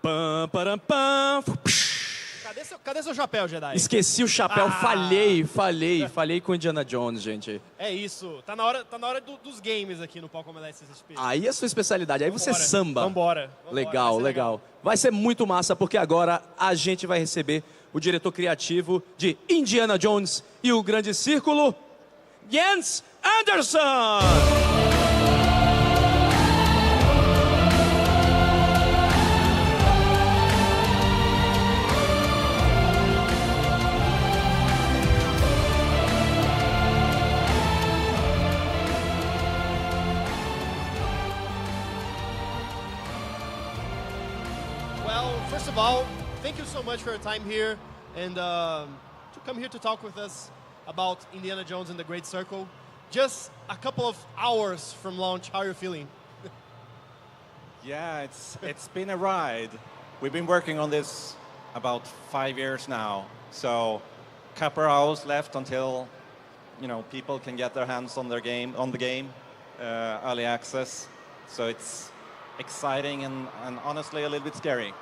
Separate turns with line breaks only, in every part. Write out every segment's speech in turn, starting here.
Pam, param, pam.
Cadê seu chapéu, Jedi?
Esqueci o chapéu, falhei com Indiana Jones, gente.
É isso, tá na hora dos games aqui no palco da CCXP.
Aí é a sua especialidade, aí você samba.
Vambora.
Legal, legal. Vai ser muito massa, porque agora a gente vai receber o diretor criativo de Indiana Jones e o Grande Círculo, Andersson!
First of all, thank you so much for your time here and to come here to talk with us about Indiana Jones and the Great Circle. Just a couple of hours from launch, how are you feeling?
Yeah, it's been a ride. We've been working on this about 5 years now, so couple hours left until people can get their hands on the game, early access. So it's exciting and honestly a little bit scary.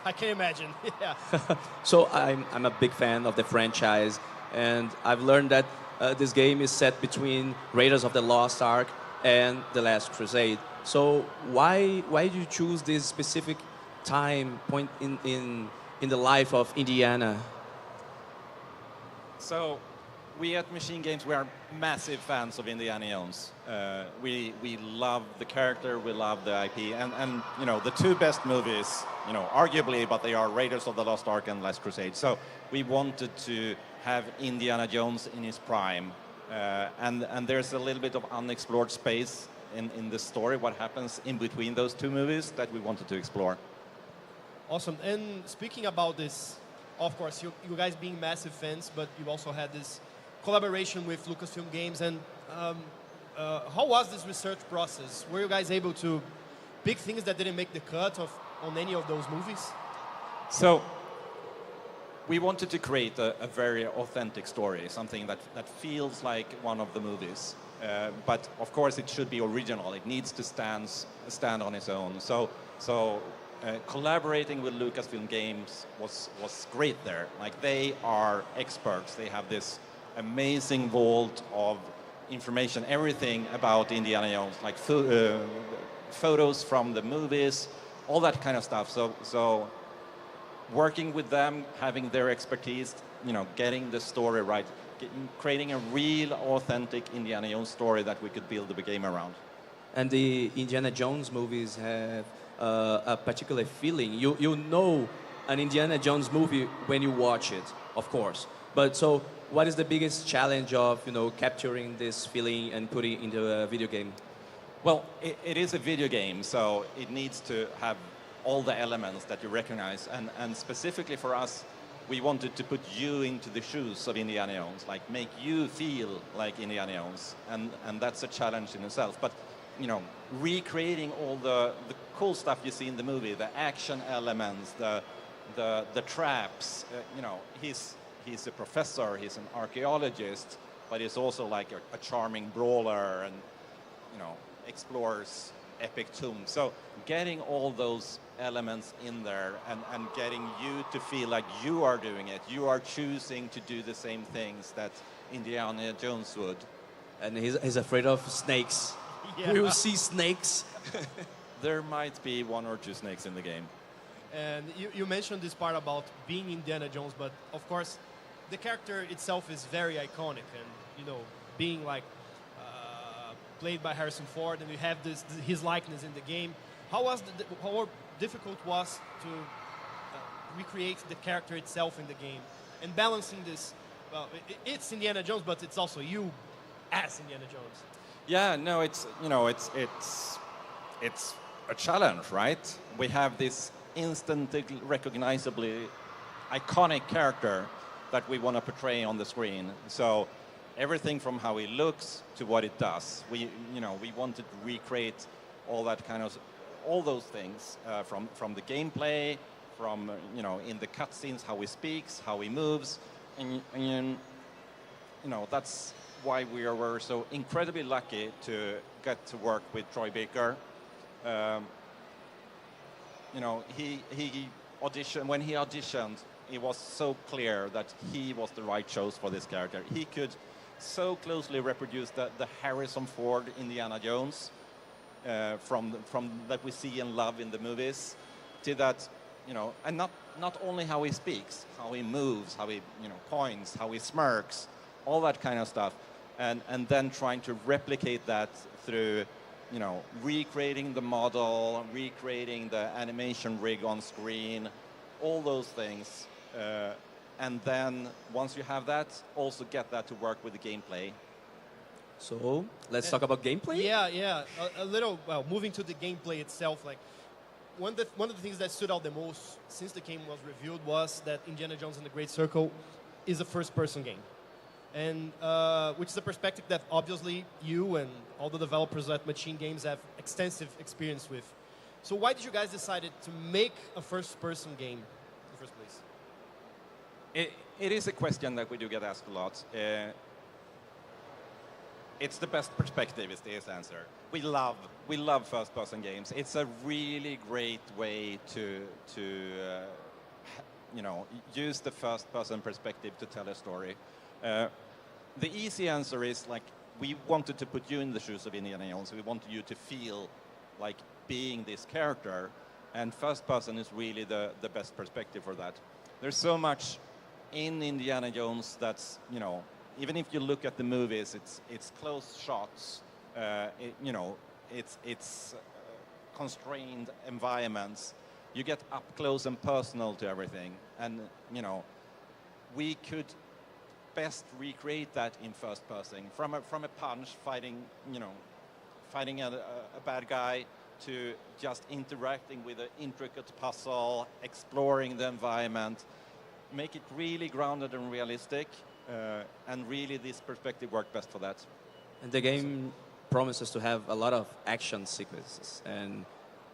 I can imagine, yeah.
So I'm a big fan of the franchise, and I've learned that this game is set between Raiders of the Lost Ark and The Last Crusade. So why did you choose this specific point in the life of Indiana?
So we at Machine Games, we are massive fans of Indiana Jones. We love the character, we love the IP, and the two best movies, arguably, but they are Raiders of the Lost Ark and Last Crusade. So we wanted to have Indiana Jones in his prime, and there's a little bit of unexplored space in the story, what happens in between those two movies that we wanted to explore.
Awesome. And speaking about this, of course, you guys being massive fans, but you also had this collaboration with Lucasfilm Games. And how was this research process? Were you guys able to pick things that didn't make the cut on any of those movies?
So we wanted to create a very authentic story, something that feels like one of the movies. But of course it should be original. It needs to stand on its own. So collaborating with Lucasfilm Games was great there. Like, they are experts. They have this amazing vault of information, everything about Indiana Jones, like photos from the movies, all that kind of stuff. So working with them, having their expertise, getting the story right, creating a real, authentic Indiana Jones story that we could build the game around.
And the Indiana Jones movies have a particular feeling. You know an Indiana Jones movie when you watch it, of course. But so, what is the biggest challenge of capturing this feeling and putting it into a video game?
Well, it is a video game, so it needs to have all the elements that you recognize. And specifically for us, we wanted to put you into the shoes of Indiana Jones, like make you feel like Indiana Jones. And that's a challenge in itself. But recreating all the cool stuff you see in the movie, the action elements, the traps. He's a professor, he's an archaeologist, but he's also like a charming brawler and explores epic tombs. So getting all those elements in there and getting you to feel like you are doing it, you are choosing to do the same things that Indiana Jones would.
And he's afraid of snakes. Yeah. We will see snakes.
There might be 1 or 2 snakes in the game.
And you mentioned this part about being Indiana Jones, but of course the character itself is very iconic, and being like played by Harrison Ford, and you have his likeness in the game. How difficult was to recreate the character itself in the game and balancing this? Well, it's Indiana Jones, but it's also you as Indiana Jones.
Yeah, no, it's a challenge, right? We have this instantly recognizably iconic character that we want to portray on the screen. So everything from how he looks to what it does, we wanted to recreate all those things from the gameplay, from in the cutscenes, how he speaks, how he moves, and that's why we were so incredibly lucky to get to work with Troy Baker. you know, he auditioned, when he auditioned, it was so clear that he was the right choice for this character. He could so closely reproduce the Harrison Ford Indiana Jones from that we see and love in the movies, to that, you know, and not only how he speaks, how he moves, how he, you know, points, how he smirks, all that kind of stuff, and then trying to replicate that through, you know, recreating the model, recreating the animation rig on screen, all those things. And then once you have that, also get that to work with the gameplay.
So let's talk about gameplay.
Yeah. A little. Well, moving to the gameplay itself, like one of the things that stood out the most since the game was revealed was that Indiana Jones and the Great Circle is a first-person game, and which is a perspective that obviously you and all the developers at Machine Games have extensive experience with. So why did you guys decide to make a first-person game in the first place?
It is a question that we do get asked a lot. It's the best perspective is the answer. We love first-person games. It's a really great way to you know, use the first-person perspective to tell a story. The easy answer is, like, we wanted to put you in the shoes of Indiana Jones. We wanted you to feel like being this character, and first-person is really the best perspective for that. There's so much in Indiana Jones that's, you know, even if you look at the movies, it's close shots, you know, it's constrained environments. You get up close and personal to everything, and, you know, we could best recreate that in first person, from a punch, fighting a bad guy, to just interacting with an intricate puzzle, exploring the environment, make it really grounded and realistic. And really, this perspective worked best for that.
And the game promises to have a lot of action sequences. And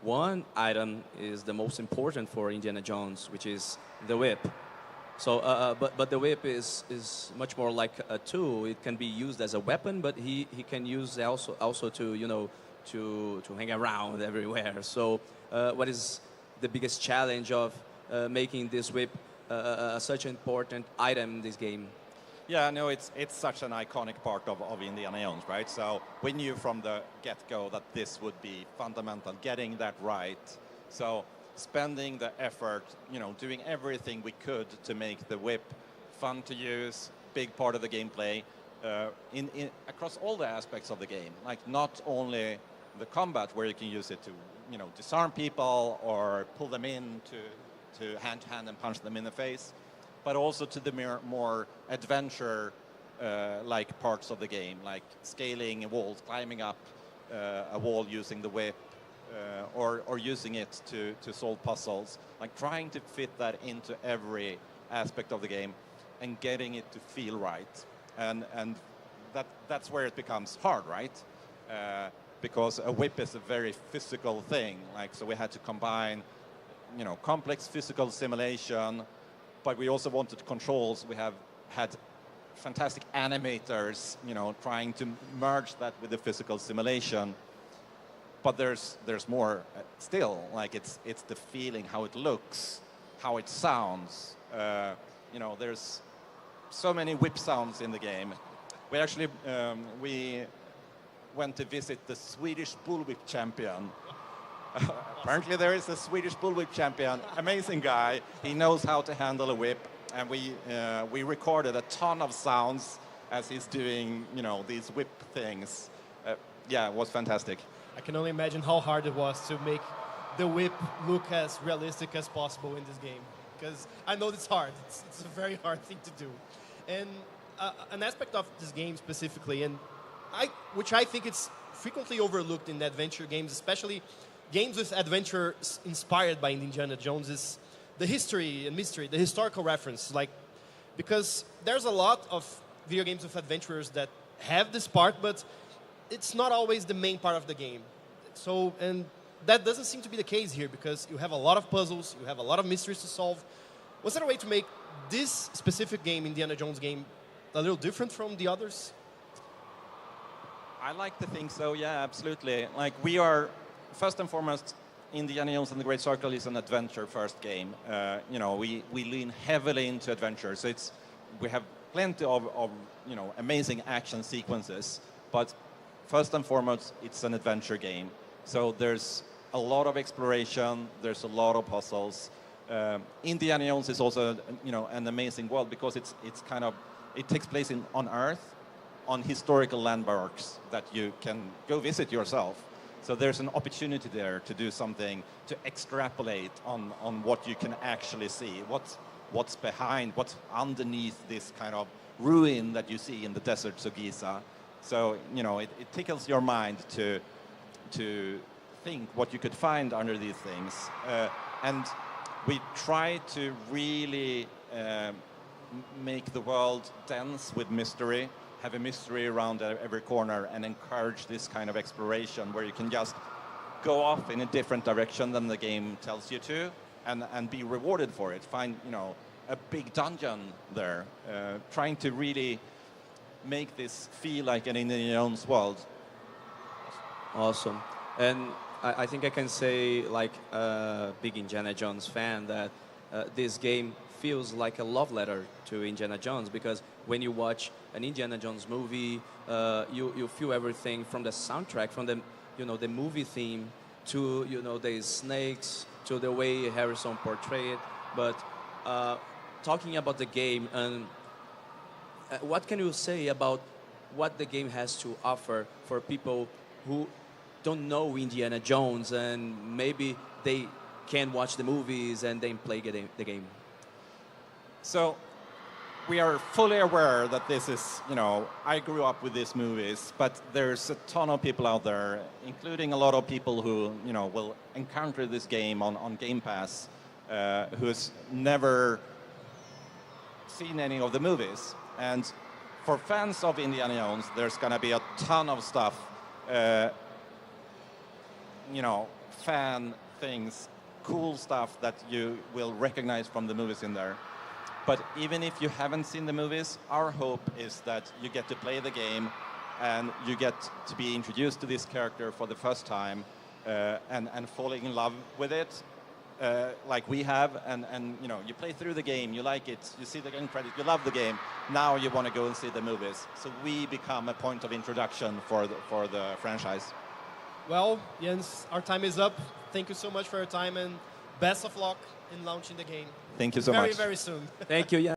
one item is the most important for Indiana Jones, which is the whip. So, but the whip is much more like a tool. It can be used as a weapon, but he can use also to, you know, to hang around everywhere. So, what is the biggest challenge of making this whip such an important item in this game?
Yeah, no, it's such an iconic part of Indiana Jones, right? So we knew from the get-go that this would be fundamental, getting that right. So spending the effort, you know, doing everything we could to make the whip fun to use, big part of the gameplay, across all the aspects of the game. Like, not only the combat, where you can use it to, you know, disarm people or pull them in to hand-to-hand and punch them in the face, but also to the more adventure like parts of the game, like scaling walls, climbing up a wall using the whip, or using it to solve puzzles, like trying to fit that into every aspect of the game and getting it to feel right. And that's where it becomes hard, right? Because a whip is a very physical thing. Like, so we had to combine, you know, complex physical simulation, but we also wanted controls. We have had fantastic animators, you know, trying to merge that with the physical simulation. But there's more still. Like, it's the feeling, how it looks, how it sounds. You know, there's so many whip sounds in the game. We actually we went to visit the Swedish bullwhip champion. Apparently there is a Swedish bullwhip champion, amazing guy. He knows how to handle a whip, and we recorded a ton of sounds as he's doing, you know, these whip things. Yeah, it was fantastic.
I can only imagine how hard it was to make the whip look as realistic as possible in this game, because I know it's hard. It's a very hard thing to do. And an aspect of this game specifically, and which I think it's frequently overlooked in adventure games, especially games with adventure inspired by Indiana Jones, is the history and mystery, the historical reference. Like, because there's a lot of video games with adventurers that have this part, but it's not always the main part of the game. So, and that doesn't seem to be the case here, because you have a lot of puzzles, you have a lot of mysteries to solve. Was there a way to make this specific game, Indiana Jones game, a little different from the others?
I like to think so, yeah, absolutely. Like, we are, first and foremost, Indiana Jones and the Great Circle is an adventure-first game. You know, we lean heavily into adventure, so we have plenty of you know, amazing action sequences, but first and foremost, it's an adventure game. So there's a lot of exploration, there's a lot of puzzles. Indiana Jones is also, you know, an amazing world because it takes place on Earth, on historical landmarks that you can go visit yourself. So there's an opportunity there to do something, to extrapolate on what you can actually see, what's behind, what's underneath this kind of ruin that you see in the deserts of Giza. So, you know, it tickles your mind to think what you could find under these things. And we try to really make the world dense with mystery, have a mystery around every corner, and encourage this kind of exploration where you can just go off in a different direction than the game tells you to, and be rewarded for it. Find, you know, a big dungeon there, trying to really make this feel like an Indiana Jones world.
Awesome. And I think I can say, like a big Indiana Jones fan, that this game feels like a love letter to Indiana Jones, because when you watch an Indiana Jones movie, you feel everything from the soundtrack, from the, you know, the movie theme, to, you know, the snakes, to the way Harrison portrayed it. But talking about the game, and what can you say about what the game has to offer for people who don't know Indiana Jones, and maybe they can watch the movies and then play the game?
So we are fully aware that this is, you know, I grew up with these movies, but there's a ton of people out there, including a lot of people who, you know, will encounter this game on Game Pass, who's never seen any of the movies. And for fans of Indiana Jones, there's going to be a ton of stuff, you know, fan things, cool stuff that you will recognize from the movies in there. But even if you haven't seen the movies, our hope is that you get to play the game and you get to be introduced to this character for the first time, and falling in love with it, like we have. And you know, you play through the game, you like it, you see the end credit, you love the game. Now you want to go and see the movies. So we become a point of introduction for the franchise.
Well, Jens, our time is up. Thank you so much for your time, and best of luck in launching the game.
Thank you so much.
Very, very soon.
Thank you, yeah.